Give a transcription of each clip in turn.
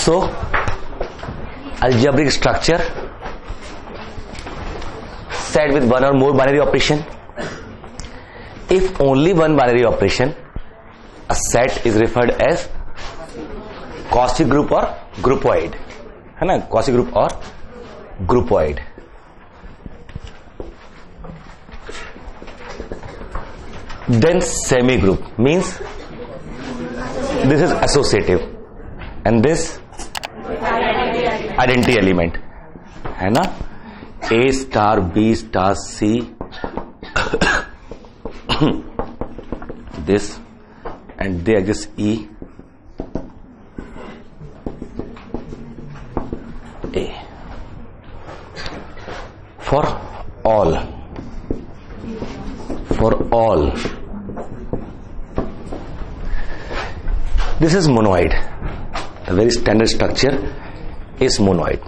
So algebraic structure, set with one or more binary operation. If only one binary operation, a set is referred as Cauchy group or groupoid, है ना, Cauchy group or groupoid. Then semi group means this is associative and this identity element, है ना, A star B star C this and they exist E A for all this is monoid. The very standard structure is monoid.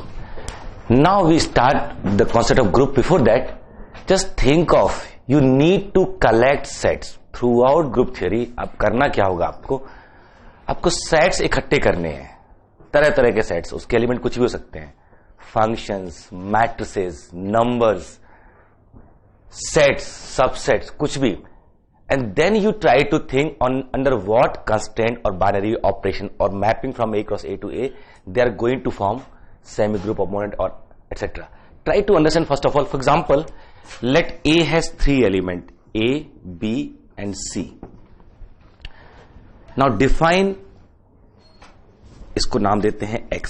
Now we start the concept of group. Before that, just think of, you need to collect sets throughout group theory. अब करना क्या होगा, आपको sets इकट्ठे करने हैं, तरह तरह के सेट्स. उसके एलिमेंट कुछ भी हो सकते हैं, functions, matrices, numbers, sets, subsets, कुछ भी. And then you try to think on under what constraint or binary operation or mapping from A cross A to A they are going to form semi group opponent or etc. Try to understand first of all. For example, let A has three elements, A, B and C. Now define, इसको नाम देते हैं X.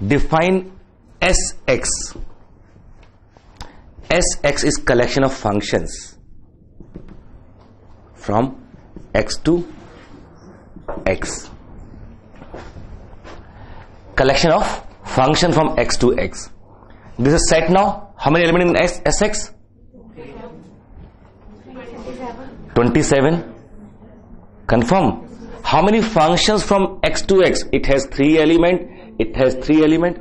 Define Sx. Sx is collection of functions from X to X. Collection of function from X to X. This is set now. How many elements in Sx? 27. Confirm. How many functions from X to X? It has three elements.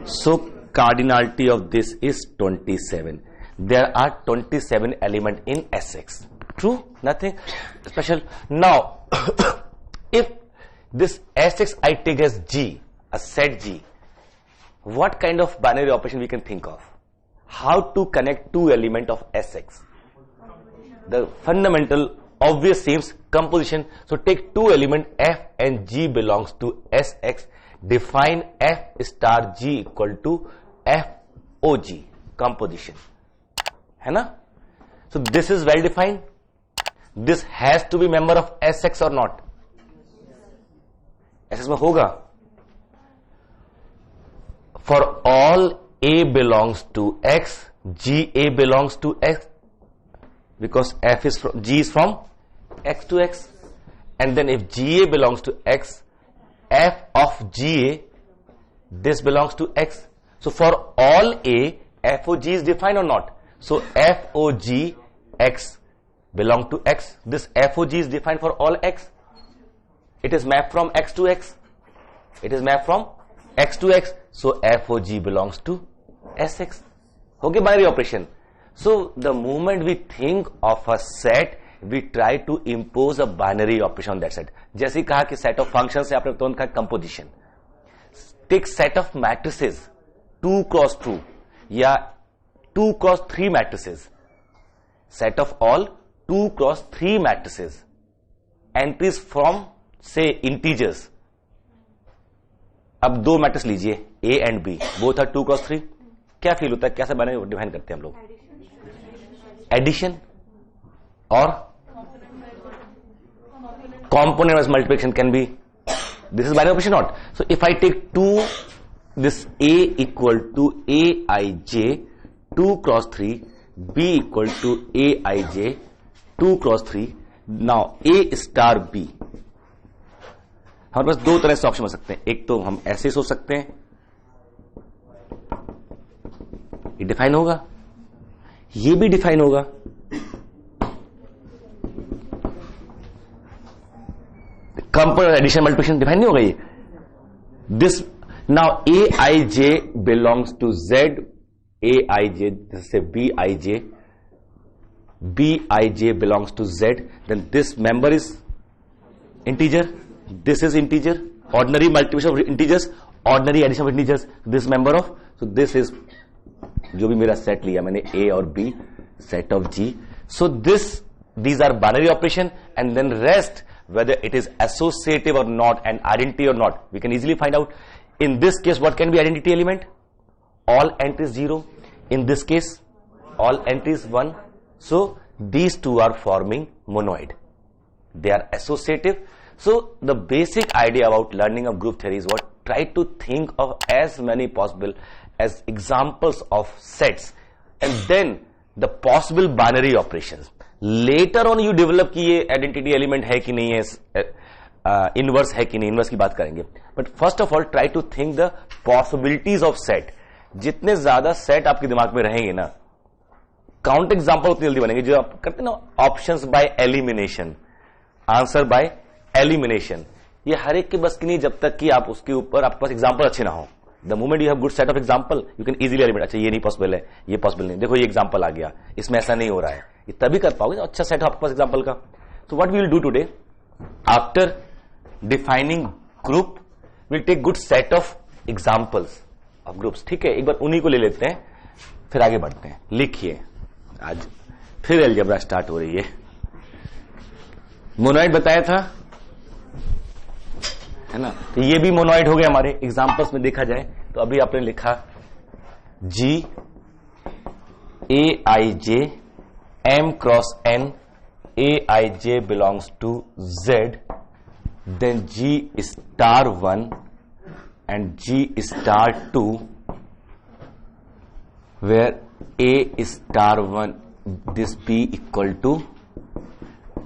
So cardinality of this is 27. There are 27 elements in Sx. True? Nothing special. Now, if this Sx I take as G, a set G, what kind of binary operation we can think of? How to connect two elements of Sx? The fundamental obvious seems composition. So take two elements F and G belongs to Sx. Define F star G equal to FOG, composition. है ना? So this is well defined. This has to be member of Sx or not? Sx में होगा. For all A belongs to X, GA belongs to X, because F is from, G is from X to X. And then if GA belongs to X, F of GA, this belongs to X. So for all A, FOG is defined or not? So FOG X belong to X. This FOG is defined for all X. It is mapped from X to X. So FOG belongs to Sx. Okay, binary operation. So the moment we think of a set, we try to impose a binary operation on that set. जैसे कहा कि set of functions से आपने तुरंत कहा composition. Take set of matrices 2 cross 2 या 2 cross 3 matrices. Set of all 2 cross 3 matrices. Entries from say integers. अब दो मैट्रिक्स लीजिए A and B, both are 2 cross 3. क्या फील होता है, कैसे बनाए डिफाइन करते हैं हम लोग? एडिशन और component wise multiplication can be. This is binary operation not. So if I take 2, this A equal to Aij 2 cross 3, B equal to Aij 2 cross 3. Now A star B, हमारे पास दो तरह से option हो सकते हैं. एक तो हम ऐसे सोच सकते हैं, ये डिफाइन होगा, ये भी डिफाइन होगा. कंपोनेंट एडिशन मल्टीप्लिकेशन डिफाइन नहीं होगा ये. This now Aij belongs to Z, Aij जैसे Bij belongs to Z, then this member is integer, this is integer, ordinary multiplication of integers, ordinary addition of integers, this member of, so this is जो भी मेरा set लिया मैंने A और B, set of G, so these are binary operation, and then rest whether it is associative or not and identity or not, we can easily find out. In this case, what can be identity element? All entries 0. In this case, all entries 1. So these two are forming monoid. They are associative. So the basic idea about learning of group theory is what? Try to think of as many possible as examples of sets, and then the possible binary operations. Later on you develop कि ये identity element है कि नहीं है, inverse है कि नहीं, inverse की बात करेंगे. But first of all try to think the possibilities of set. जितने ज्यादा सेट आपके दिमाग में रहेंगे ना, काउंट एग्जांपल उतनी जल्दी बनेंगे. जो आप करते हैं ना options by elimination, answer by elimination, ये हर एक के बस की नहीं जब तक कि आप उसके ऊपर आपके पास एग्जांपल अच्छे ना हो. The moment you have good set of example you can easily eliminate. अच्छा ये नहीं पॉसिबल है, ये पॉसिबल नहीं, देखो ये एग्जांपल आ गया, इसमें ऐसा नहीं हो रहा है, ये तभी कर पाओगे अच्छा सेट हो आपके पास एग्जांपल का. So what we will do today, after defining group will take good set of examples of groups. ठीक है, एक बार उन्हीं को ले लेते हैं, फिर आगे बढ़ते हैं. लिखिए, आज फिर अलजेब्रा स्टार्ट हो रही है. मोनोइड बताया था है ना, तो ये भी मोनोइड हो गया हमारे एग्जांपल्स में देखा जाए. तो अभी आपने लिखा G A I J M cross N A I J belongs to Z, then G star 1 and G star 2, where A star 1 this B equal to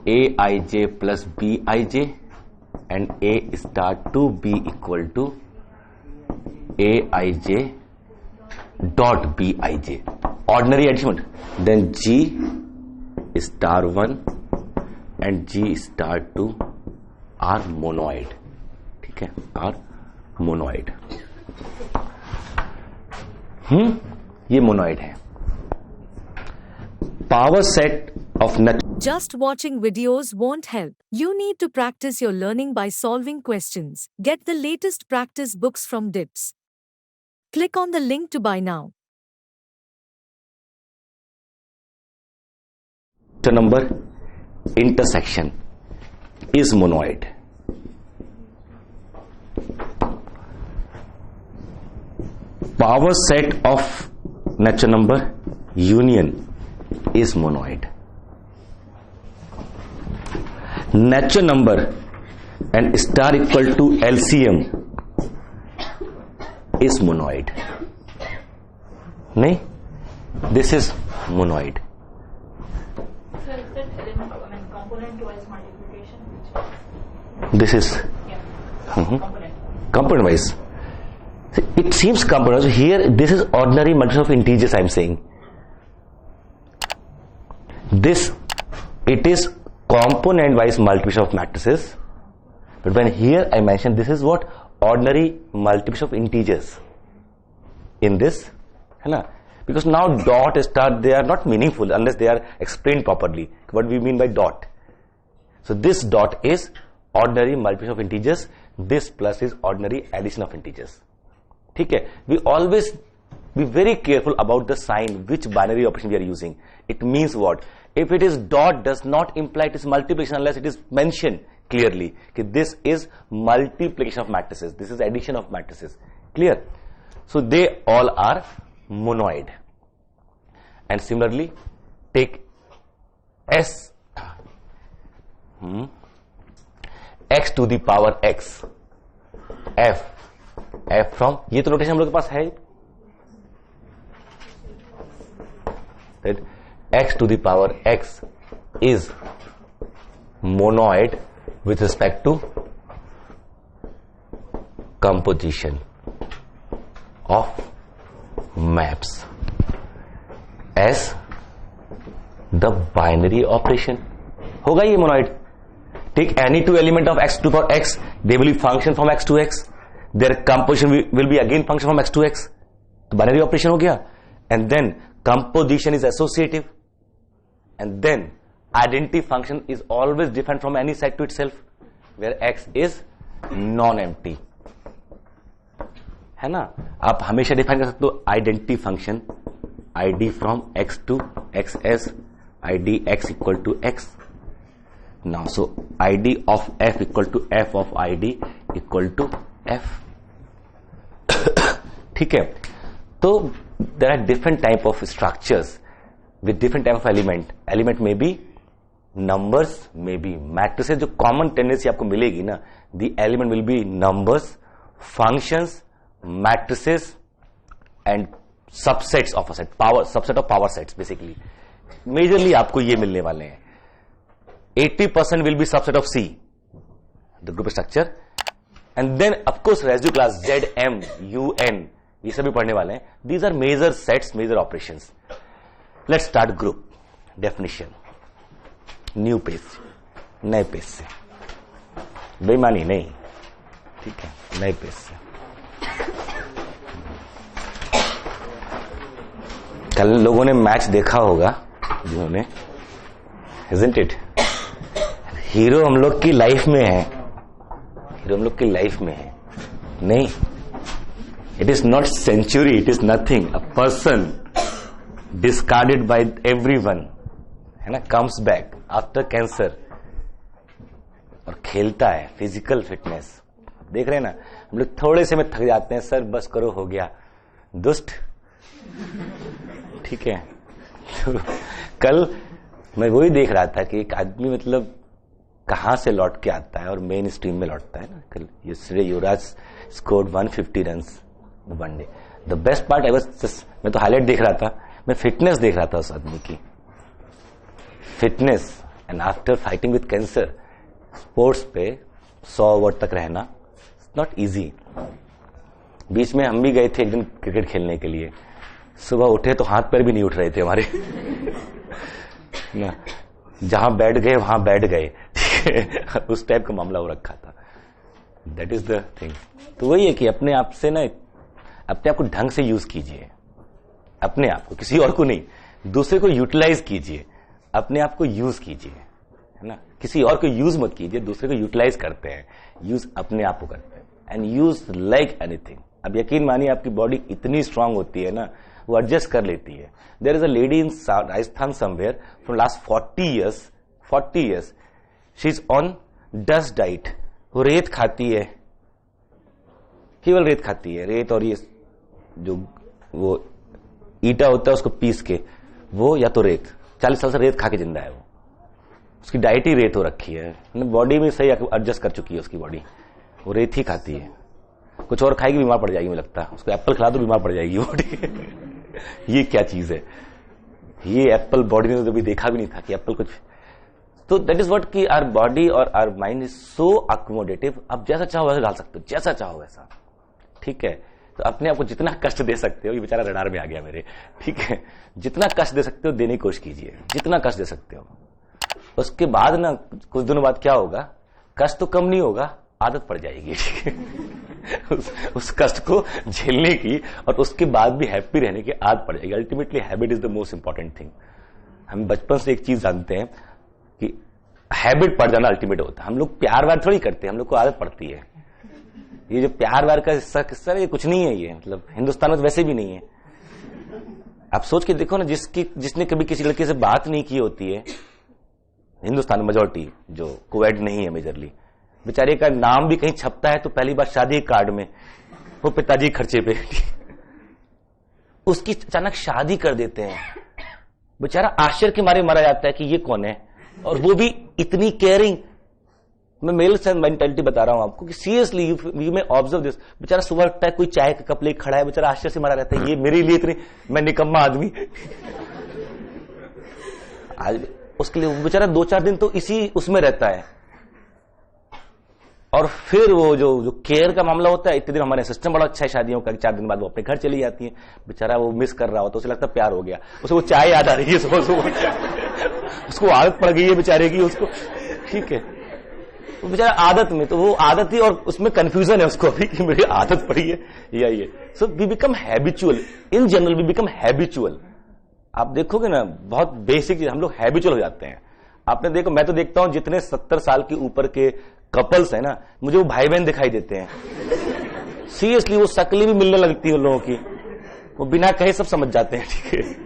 A I J plus B I J, and A star 2 B equal to A I J dot B I J. Ordinary addition. Then G star 1 and G star 2 are monoid. ठीक है, are monoid. ये monoid है. Power set of Just watching videos won't help. You need to practice your learning by solving questions. Get the latest practice books from DIPS. Click on the link to buy now. Number intersection is monoid. Power set of natural number union is monoid. Natural number and star equal to LCM is monoid. नहीं, this is monoid. Sir, is that element, component wise multiplication? This is component wise. It seems component wise. Here, this is ordinary multiplication of integers. I am saying this, it is component wise multiplication of matrices, but when here I mention this is what ordinary multiplication of integers in this, है ना, because now dot star they are not meaningful unless they are explained properly. What we mean by dot? So this dot is ordinary multiplication of integers, this plus is ordinary addition of integers. ठीक है, we always be very careful about the sign which binary operation we are using. It means what? If it is dot, does not imply it is multiplication unless it is mentioned clearly. Okay, this is multiplication of matrices. This is addition of matrices. Clear? So they all are monoid. And similarly, take S x to the power x f from, ये तो notation हम लोग के पास है, right? X to the power x is monoid with respect to composition of maps as the binary operation. होगा ये monoid. Take any two element of x to the power x, they will be function from x to x. Their composition will be again function from x to x. तो binary operation हो गया. And then composition is associative. And then identity function is always different from any set to itself, where x is non empty, है ना। आप हमेशा define कर सकते हो identity function id from x to xs, id x equal to x. Now so id of f equal to f of id equal to f. ठीक है, तो there are different type of structures with different type of element may be numbers, may be matrices. जो common tendency आपको मिलेगी ना, the element will be numbers, functions, matrices and subsets of a set, power subset of power sets. Basically majorly आपको ये मिलने वाले हैं. 80% will be subset of C, the group structure, and then of course residue class Z, M, U, N, ये सभी पढ़ने वाले हैं. These are major sets, major operations. Let's start group definition. New page, नए पेज से, बेईमानी नहीं, ठीक है, नए पेज से. कल लोगों ने मैच देखा होगा जिन्होंने, isn't it? हीरो हम लोग की लाइफ में है, हीरो हम लोग की लाइफ में है. नहीं, it is not century, it is nothing. A person discarded by everyone, है ना, कम्स बैक आफ्टर कैंसर और खेलता है. फिजिकल फिटनेस देख रहे हैं ना. हम लोग थोड़े से में थक जाते हैं, सर बस करो, हो गया, दुष्ट. ठीक है, तो कल मैं वही देख रहा था कि एक आदमी मतलब कहां से लौट के आता है और मेन स्ट्रीम में लौटता है ना. कल Yuvraj scored 150 runs one day. The best part, I was just, मैं तो हाईलाइट देख रहा था, मैं फिटनेस देख रहा था उस आदमी की fitness. And after fighting with cancer, sports पे 100 ओवर तक रहना नॉट इजी. बीच में हम भी गए थे एक दिन क्रिकेट खेलने के लिए. सुबह उठे तो हाथ पैर भी नहीं उठ रहे थे हमारे ना, जहां बैठ गए वहां बैठ गए. उस टाइप का मामला हो रखा था. That is the thing. तो वही है कि अपने आप से ना, अपने आप को ढंग से यूज कीजिए, अपने आप को, किसी और को नहीं. दूसरे को यूटिलाइज कीजिए, अपने आप को यूज कीजिए, है ना. किसी और को यूज मत कीजिए, दूसरे को यूटिलाइज करते हैं, यूज अपने आप को करते हैं. And use like anything. अब यकीन मानिए आपकी बॉडी इतनी स्ट्रांग होती है ना, वो एडजस्ट कर लेती है. There is a lady in Rajasthan somewhere from last 40 years she is on dust diet. वो रेत खाती है, केवल रेत खाती है. रेत और ये जो वो ईटा होता है उसको पीस के, वो या तो रेत, 40 साल से रेत खा के जिंदा है. वो उसकी डाइट ही रेत हो रखी है. बॉडी में सही एडजस्ट कर चुकी है उसकी बॉडी. वो रेत ही खाती है. कुछ और खाएगी बीमार पड़ जाएगी, मुझे लगता है. उसको एप्पल खिला दो बीमार पड़ जाएगी बॉडी. ये क्या चीज है, ये एप्पल बॉडी ने तो कभी देखा भी नहीं था कि एप्पल कुछ. तो दैट इज व्हाट कि आवर बॉडी और our mind is so accommodative. आप जैसा चाहो वैसा डाल सकते हो, जैसा चाहो वैसा. ठीक है, तो अपने आप को जितना कष्ट दे सकते हो, ये बेचारा रडार में आ गया मेरे. ठीक है, जितना कष्ट दे सकते हो देने की कोशिश कीजिए, जितना कष्ट दे सकते हो. उसके बाद ना कुछ दिनों बाद क्या होगा, कष्ट तो कम नहीं होगा, आदत पड़ जाएगी. ठीक है, उस कष्ट को झेलने की और उसके बाद भी हैप्पी रहने की आदत पड़ जाएगी. Ultimately habit is the most important thing. हम बचपन से एक चीज जानते हैं कि हैबिट पड़ जाना अल्टीमेट होता है. हम लोग प्यार व्यार थोड़ी करते हैं, हम लोग को आदत पड़ती है. ये जो प्यार व्यार का किस्सा ये कुछ नहीं है. ये मतलब हिंदुस्तान में तो वैसे भी नहीं है. आप सोच के देखो ना, जिसने कभी किसी लड़के से बात नहीं की होती है हिंदुस्तान में, मेजोरिटी जो कोएड नहीं है मेजरली, बेचारे का नाम भी कहीं छपता है तो पहली बार शादी कार्ड में, वो पिताजी खर्चे पे. उसकी अचानक शादी कर देते हैं, बेचारा आश्चर्य के मारे मारा जाता है कि ये कौन है, और वो भी इतनी केयरिंग. मैं मेल से मेंटालिटी बता रहा हूं आपको कि seriously you may observe this. बेचारा सुबह उठता है, कोई चाय का कप लेके खड़ा है, बेचारा आश्चर्य से मारा रहता है, ये मेरे लिए इतनी, मैं निकम्मा आदमी. आज उसके लिए बेचारा 2-4 दिन तो इसी उसमें रहता है. और फिर वो जो केयर का मामला होता है, इतने दिन हमारे सिस्टम बड़ा अच्छा है शादियों का, 4 दिन बाद वो अपने घर चली जाती है. बेचारा वो मिस कर रहा होता है, उसे लगता है प्यार हो गया, उसे वो चाय याद आ रही है सुबह सुबह. उसको आदत पड़ गई है बेचारे की उसको. ठीक है, वो बेचारा आदत में, तो वो आदत ही, और उसमें कंफ्यूजन है उसको अभी कि मेरी आदत पड़ी है या ये. So we become habitual. In general we become habitual. आप देखोगे ना, बहुत बेसिक चीज, हम लोग हैबिचुअल हो जाते हैं. आपने देखो, मैं तो देखता हूं जितने 70 साल के ऊपर के कपल्स है ना, मुझे वो भाई बहन दिखाई देते हैं सीरियसली। वो शक्लें भी मिलने लगती है उन लोगों की, वो बिना कहे सब समझ जाते हैं, ठीक है।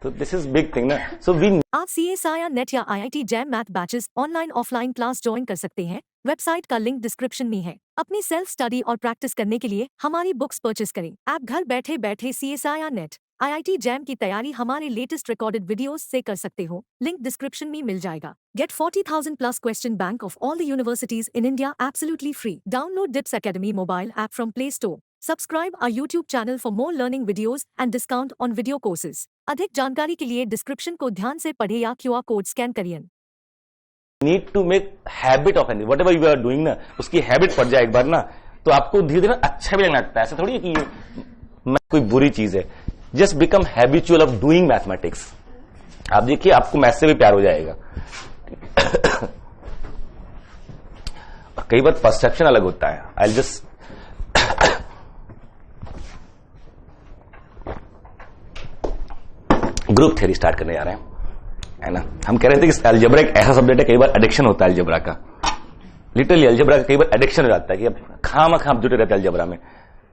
तो दिस इज बिग थिंग ना। सो वी आप CSIR नेट या IIT jam math batches online offline class join कर सकते हैं। वेबसाइट का लिंक डिस्क्रिप्शन में है। अपनी सेल्फ स्टडी और प्रैक्टिस करने के लिए हमारी बुक्स परचेस करें। आप घर बैठे बैठे CSIR नेट IIT जैम की तैयारी हमारे लेटेस्ट रिकॉर्डेड वीडियोस से कर सकते हो। लिंक डिस्क्रिप्शन में मिल जाएगा। Get 40,000 plus question bank of all the universities in India absolutely free. Download DIPS Academy mobile app from Play Store. Subscribe our YouTube channel for more learning videos and discount on video courses. अधिक जानकारी के लिए description को ध्यान से पढ़े या QR code scan करिए। Need to make habit of anything, whatever you are doing ना, उसकी हैबिट पड़ जाए एक बार ना, तो आपको धीरे धीरे अच्छा भी लगने लगता है। ऐसा थोड़ी है कि ये कोई बुरी चीज है। Just become habitual of doing mathematics. आप देखिए आपको मैथ से भी प्यार हो जाएगा। कई बार परसेप्शन अलग होता है। I just group theory start करने जा रहे हैं, है ना। हम कह रहे थे कि अलजेब्रा एक ऐसा सब्जेक्ट है, कई बार एडिक्शन होता है अलजेब्रा का। लिटरली अलजेब्रा का कई बार एडिक्शन हो जाता है कि अब खाम जुटे रहते हैं अलजेब्रा में।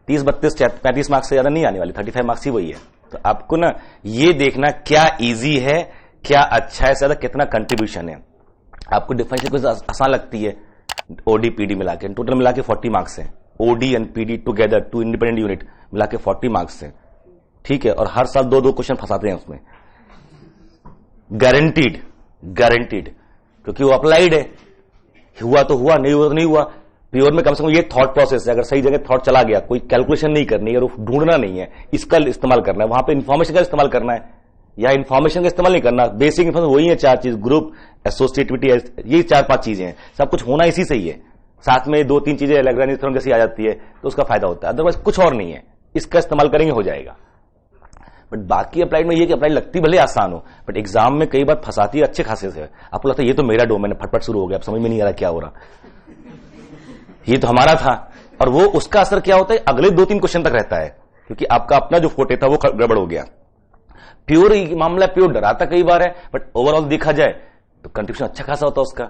30, 32, 35 मार्क्स से ज्यादा नहीं आने वाली, 35 मार्क्स ही वही है। तो आपको ना ये देखना क्या इजी है, क्या अच्छा है, ज्यादा कितना कंट्रीब्यूशन है। आपको डिफरेंशियल कुछ आसान लगती है, ओडी पीडी मिला के टोटल मिला के 40 मार्क्स है। OD and PD together, 2 independent unit मिला के 40 मार्क्स है, ठीक है। और हर साल 2-2 क्वेश्चन फंसाते हैं उसमें, गारंटीड, क्योंकि वो अप्लाइड है। हुआ तो हुआ, नहीं हुआ तो नहीं हुआ। प्योर में कम से कम ये थॉट प्रोसेस है, अगर सही जगह थॉट चला गया, कोई कैलकुलेशन नहीं करनी है और ढूंढना नहीं है, इसका इस्तेमाल करना है। वहां पे इंफॉर्मेशन का इस्तेमाल करना है या इंफॉर्मेशन का इस्तेमाल नहीं करना। बेसिक इंफॉर्मेशन वही है 4 चीज, ग्रुप, एसोसिएटिविटी, ये 4-5 चीजें हैं। सब कुछ होना इसी से ही है। साथ में 2-3 चीजें लैग्रेंज थ्योरम जैसी आ जाती है तो उसका फायदा होता है, अदरवाइज कुछ और नहीं है। इसका इस्तेमाल करेंगे हो जाएगा। बट बाकी अप्लाइड में ये कि अप्लाइड लगती भले आसान हो, बट एग्जाम में कई बार फंसाती है अच्छे खासे से। आपको लगता है ये तो मेरा डोमेन है, फटफट शुरू हो गया, अब समझ में नहीं आ रहा क्या हो रहा, ये तो हमारा था। और वो उसका असर क्या होता है, अगले 2-3 क्वेश्चन तक रहता है, क्योंकि आपका अपना जो फोटे था वो गड़बड़ हो गया। प्योर मामला प्योर डराता कई बार है, बट ओवरऑल देखा जाए तो कंट्रीब्यूशन अच्छा खासा होता है उसका।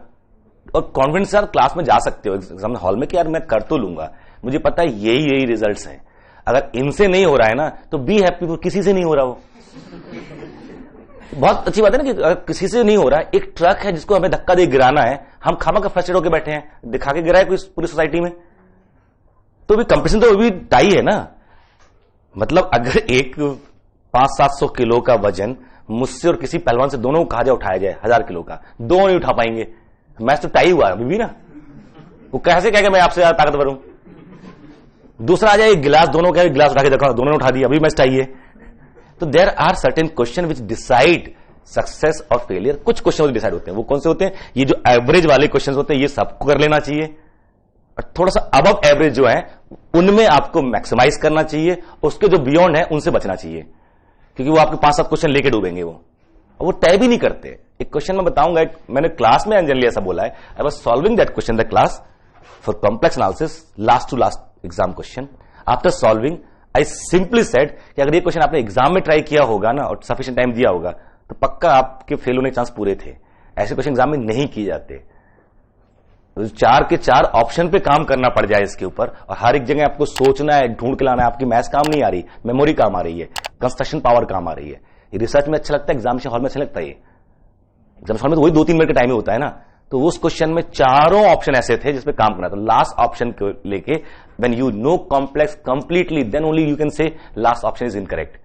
और कॉन्फिडेंस के साथ क्लास में जा सकते हो एग्जाम हॉल में कि यार मैं कर तो लूंगा, मुझे पता है यही रिजल्ट्स हैं। अगर इनसे नहीं हो रहा है ना तो बी हैप्पी, वो किसी से नहीं हो रहा। वो बहुत अच्छी बात है ना कि अगर किसी से नहीं हो रहा है। एक ट्रक है जिसको हमें धक्का दे गिराना है, हम खामा का फ्रस्ट्रेट होकर बैठे हैं, दिखा के गिराए कोई पूरी सोसाइटी में, तो भी कंपटीशन तो भी टाई है ना। मतलब अगर एक 500-700 किलो का वजन मुझसे और किसी पहलवान से दोनों को कहा जाए उठाया जाए 1000 किलो का, दोनों नहीं उठा पाएंगे। मैच तो टाई हुआ अभी भी ना। वो कैसे कहेगा मैं आपसे ज्यादा ताकतवर हूं। दूसरा आ जाए एक गिलास, दोनों कहे गिलास उठा के देखा, दोनों ने उठा दिया, अभी मैच टाई है। तो there are certain question which decide success और फेलियर। कुछ क्वेश्चन डिसाइड होते हैं, वो कौन से होते हैं, ये जो एवरेज वाले क्वेश्चन होते हैं ये सबको कर लेना चाहिए। और थोड़ा सा अबव एवरेज जो है उनमें आपको मैक्सिमाइज करना चाहिए, उसके जो बियॉन्ड है उनसे बचना चाहिए, क्योंकि वो आपके 5-7 क्वेश्चन लेके डूबेंगे वो तय भी नहीं करते। एक क्वेश्चन मैं बताऊंगा, मैंने क्लास में जनरली ऐसा बोला है, I was solving that question the class for complex analysis, last to last exam question. After solving I simply said कि अगर ये क्वेश्चन आपने एग्जाम में ट्राई किया होगा ना और सफिशिएंट टाइम दिया होगा तो पक्का आपके फेल होने के चांस पूरे थे। ऐसे क्वेश्चन एग्जाम में नहीं किए जाते। 4 के 4 ऑप्शन पे काम करना पड़ जाए इसके ऊपर, और हर एक जगह आपको सोचना है, ढूंढ के लाना है। आपकी मैथ्स काम नहीं आ रही, मेमोरी काम आ रही है, कंस्ट्रक्शन पावर काम आ रही है। ये रिसर्च में अच्छा लगता है, एग्जामिनेशन हॉल में अच्छा लगता है। एग्जामिनेशन हॉल में तो वही 2-3 मिनट का टाइम ही होता है ना। तो उस क्वेश्चन में चारों ऑप्शन ऐसे थे जिसपे काम करना था। लास्ट ऑप्शन को लेके when you know complex completely then only you can say last option is incorrect.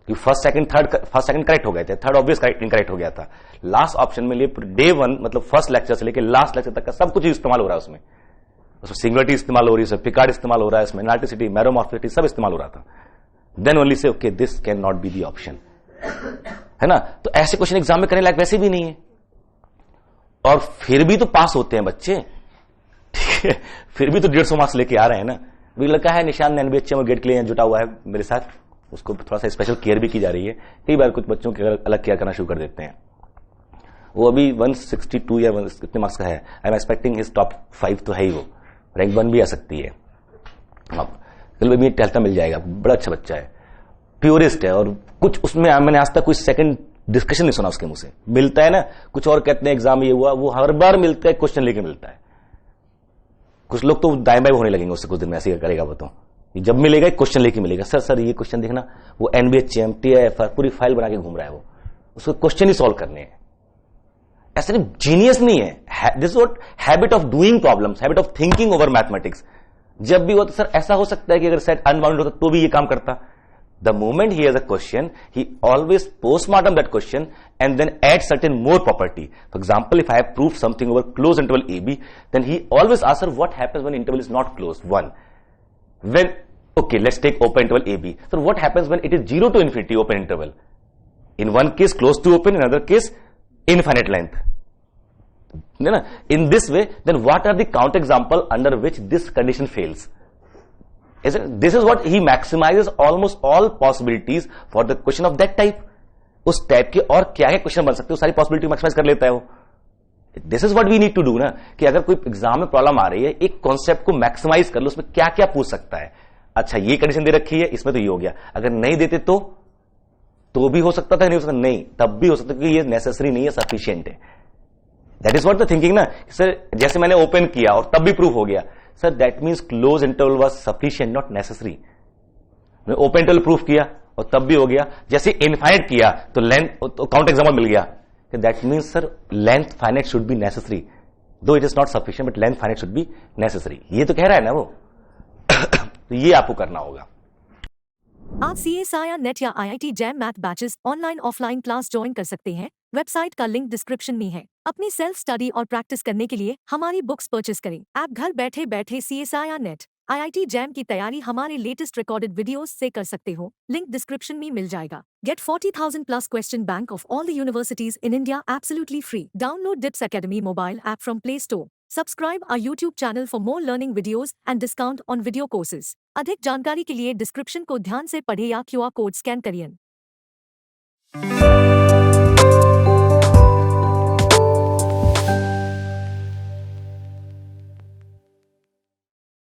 First second correct हो गए थे, थर्ड ऑब्वियस इनकरेक्ट हो गया था। लास्ट ऑप्शन में डे 1 मतलब फर्स्ट लेक्चर से लेकर लास्ट लेक्चर तक का सब कुछ इस्तेमाल हो रहा है उसमें सिंगुलरिटी इस्तेमाल हो रही है, पिकार्ड इस्तेमाल हो रहा है, इसमें एनालिटिसिटी, मैरोमॉर्फिसिटी सब इस्तेमाल हो रहा था। Then only say okay this can not be the option, है ना। तो ऐसे क्वेश्चन एग्जाम में करने लायक वैसे भी नहीं है, और फिर भी तो पास होते हैं बच्चे, ठीक है। फिर भी तो 150 मार्क्स लेके आ रहे हैं ना। भी लड़का है निशान NBHM में गेट के लिए जुटा हुआ है मेरे साथ, उसको थोड़ा सा स्पेशल केयर भी की जा रही है। कई बार कुछ बच्चों के अलग केयर करना शुरू कर देते हैं। वो अभी 162 या कितने मार्क्स का है, I am expecting his top 5 तो है ही, वो रैंक 1 भी आ सकती है। अब भी टहलता मिल जाएगा, बड़ा अच्छा बच्चा है, प्योरिस्ट है, और कुछ उसमें मैंने आज तक कोई सेकंड डिस्कशन नहीं सुना उसके मुंह से। मिलता है ना, कुछ और कहते हैं एग्जाम ये हुआ, वो हर बार मिलता है क्वेश्चन लेके मिलता है। कुछ लोग तो दाएं बाएं होने लगेंगे उससे कुछ दिन में, ऐसे करेगा वो तो। जब मिलेगा एक क्वेश्चन लेके मिलेगा, सर ये क्वेश्चन देखना, वो एनबीएचएम टीआईएफआर पूरी फाइल बना के घूम रहा है, वो उसको क्वेश्चन ही सॉल्व करने हैं। ऐसा नहीं, जीनियस नहीं है, this what habit of doing problems, habit of thinking over mathematics. जब भी हो तो सर ऐसा हो सकता है कि अगर सेट अनबाउंडेड होता तो भी ये काम करता। The moment he has a question, he always postmortem that question and then add certain more property. For example, if I have proved something over closed interval AB, then he always asks her what happens when interval is not closed. One, when, okay, let's take open interval AB. So what happens when it is 0 to infinity open interval? In one case close to open, in another case infinite length. In this way, then what are the counterexample under which this condition fails? This is what he maximizes almost all possibilities for the question of that type. उस type के और क्या क्या question बन सकते हो, सारी possibility maximise कर लेता है वो। This is what we need to do ना, कि अगर कोई एग्जाम में प्रॉब्लम आ रही है, एक कॉन्सेप्ट को मैक्सिमाइज कर लो, उसमें क्या क्या पूछ सकता है। अच्छा ये कंडीशन दे रखी है, इसमें तो ये हो गया, अगर नहीं देते तो भी हो सकता था, नहीं हो सकता, नहीं तब भी हो सकता, क्योंकि ये नेसेसरी नहीं है, सफिशियंट है। That is what the thinking ना। सर जैसे मैंने ओपन किया और तब भी प्रूफ हो गया, sir that means close interval was sufficient, not necessary. मैं ओपन इंटरवल प्रूफ किया और तब भी हो गया, जैसे इनफाइनाइट किया तो लेंथ, तो काउंट एग्जाम्पल मिल गया, that means sir length finite should be necessary, though it is not sufficient but length finite should be necessary. ये तो कह रहा है ना वो। तो ये आपको करना होगा। आप CSIR नेट या IIT jam math batches online offline class join कर सकते हैं। वेबसाइट का लिंक डिस्क्रिप्शन में है। अपनी सेल्फ स्टडी और प्रैक्टिस करने के लिए हमारी बुक्स परचेस करें। आप घर बैठे बैठे CSIR नेट IIT जैम की तैयारी हमारे लेटेस्ट रिकॉर्डेड वीडियोस से कर सकते हो। लिंक डिस्क्रिप्शन में मिल जाएगा। Get 40,000 plus question bank of all the universities in India absolutely free. Download DIPS Academy mobile app from Play Store. Subscribe our YouTube channel for more learning videos and discount on video courses. अधिक जानकारी के लिए description को ध्यान से पढ़े या QR code scan करिए।